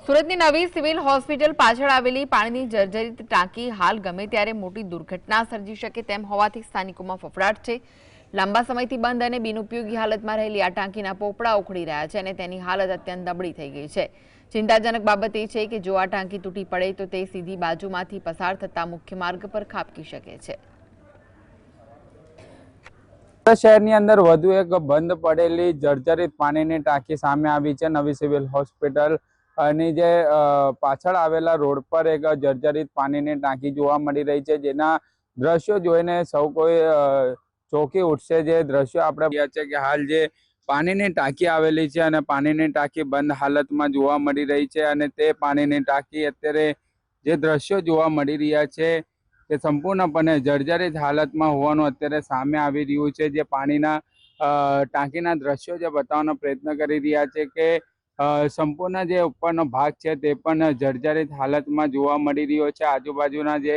સુરતની નવી civil hospital પાછળ આવેલી પાણીની જર્જરિત ટાંકી હાલ ગમે ત્યારે મોટી દુર્ઘટના સર્જી શકે તેમ હોવાથી સ્થાનિકોમાં ફફડાટ છે। લાંબા સમયથી બંધ અને બિનઉપયોગી હાલતમાં રહેલી આ ટાંકીના પોપડા ઉખડી રહ્યા છે અને તેની હાલત અત્યંત નબળી થઈ ગઈ છે। ચિંતાજનક બાબત એ છે કે જો આ ટાંકી તૂટી પડે તો તે સીધી બાજુમાંથી પસાર થતા મુખ્ય માર્ગ પર ખાબકી શકે છે। શહેરની અંદર વધુ એક બંધ પડેલી જર્જરિત પાણીની ટાંકી સામે આવી છે। નવી સિવિલ હોસ્પિટલ ની જે પાછળ આવેલા રોડ પર એક જર્જરિત પાણીની ટાંકી જોવા મળી રહી છે, જેના દ્રશ્યો જોઈને સૌ કોઈ ચોંકી ઉઠશે। જે દ્રશ્યો આપણે જોયા છે કે હાલ જે પાણીની ટાંકી આવેલી છે અને પાણીની ટાંકી બંધ હાલતમાં જોવા મળી રહી છે અને તે પાણીની ટાંકી અત્યારે જે દ્રશ્યો જોવા મળી રહ્યા છે તે સંપૂર્ણપણે જર્જરિત હાલતમાં હોવાનું અત્યારે સામે આવી રહ્યું છે। જે પાણીના ટાંકીના દ્રશ્યો જે બતાવવાનો પ્રયત્ન કરી રહ્યા છે કે સંપૂર્ણ જે ઉપરનો ભાગ છે તે પણ જર્જરિત હાલતમાં જોવા મળી રહ્યો છે। આજુબાજુના જે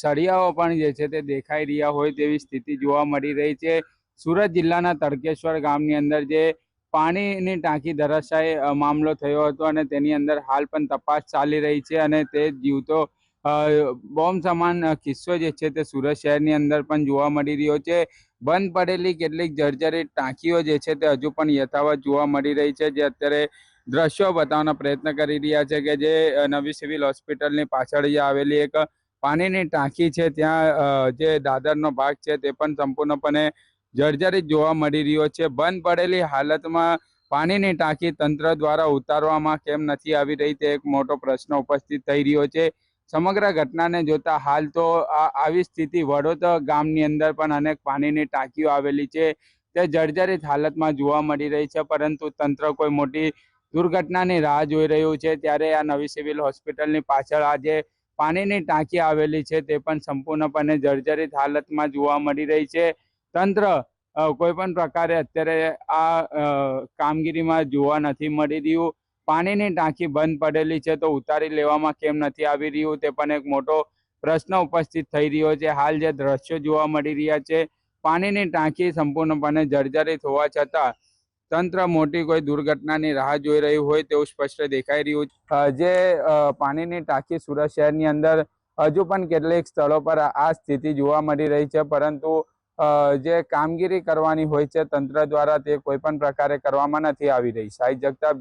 સળિયાઓ પણ જે છે તે દેખાઈ રહ્યા હોય તેવી સ્થિતિ જોવા મળી રહી છે। સુરત જિલ્લાના તડકેશ્વર ગામની અંદર જે પાણીની ટાંકી ધરાશાયી મામલો થયો હતો અને તેની અંદર હાલ પણ તપાસ ચાલી રહી છે અને તે જીવતો બોમ્બ સમાન કિસ્સો જે છે તે સુરત શહેરની અંદર પણ જોવા મળી રહ્યો છે। બંધ પડેલી કેટલીક જર્જરિત ટાંકીઓ જે છે તે હજુ પણ યથાવત જોવા મળી રહી છે। જે અત્યારે દ્રશ્યો બતાવવાનો પ્રયત્ન કરી રહ્યા છે કે જે નવી સિવિલ હોસ્પિટલની પાછળ આવેલી એક પાણીની ટાંકી છે, ત્યાં જે દાદરનો ભાગ છે તે પણ સંપૂર્ણપણે જર્જરિત જોવા મળી રહ્યો છે। બંધ પડેલી હાલતમાં પાણીની ટાંકી તંત્ર દ્વારા ઉતારવામાં કેમ નથી આવી રહી તે એક મોટો પ્રશ્ન ઉપસ્થિત થઈ રહ્યો છે। સમગ્ર ઘટનાને જોતા હાલ તો આવી સ્થિતિ વડોદ ગામની અંદર પણ અનેક પાણીની ટાંકીઓ આવેલી છે તે જર્જરિત હાલતમાં જોવા મળી રહી છે, પરંતુ તંત્ર કોઈ મોટી દુર્ઘટનાની રાહ જોઈ રહ્યું છે। ત્યારે આ નવી સિવિલ હોસ્પિટલની પાછળ આ જે પાણીની ટાંકી આવેલી છે તે પણ સંપૂર્ણપણે જર્જરિત હાલતમાં જોવા મળી રહી છે। તંત્ર કોઈ પણ પ્રકારે અત્યારે આ કામગીરીમાં જોવા નથી મળી રહ્યું। પાણીની ટાંકી બંધ પડેલી છે તો ઉતારી લેવામાં કેમ નથી આવી રહ્યું તે પણ એક મોટો પ્રશ્ન ઉપસ્થિત થઈ રહ્યો છે। હાલ જે દ્રશ્યો જોવા મળી રહ્યા છે, પાણીની ટાંકી સંપૂર્ણપણે જર્જરિત હોવા છતાં તંત્ર મોટી કોઈ દુર્ઘટનાની રાહ જોઈ રહ્યું હોય તેવું સ્પષ્ટ દેખાઈ રહ્યું છે। જે પાણીની ટાંકી સુરત શહેરની અંદર હજુ પણ કેટલીક સ્થળો પર આ સ્થિતિ જોવા મળી રહી છે, પરંતુ જે કામગીરી કરવાની હોય છે તંત્ર દ્વારા તે કોઈ પણ પ્રકારે કરવામાં નથી આવી રહી। સાહિદ જગતાપ,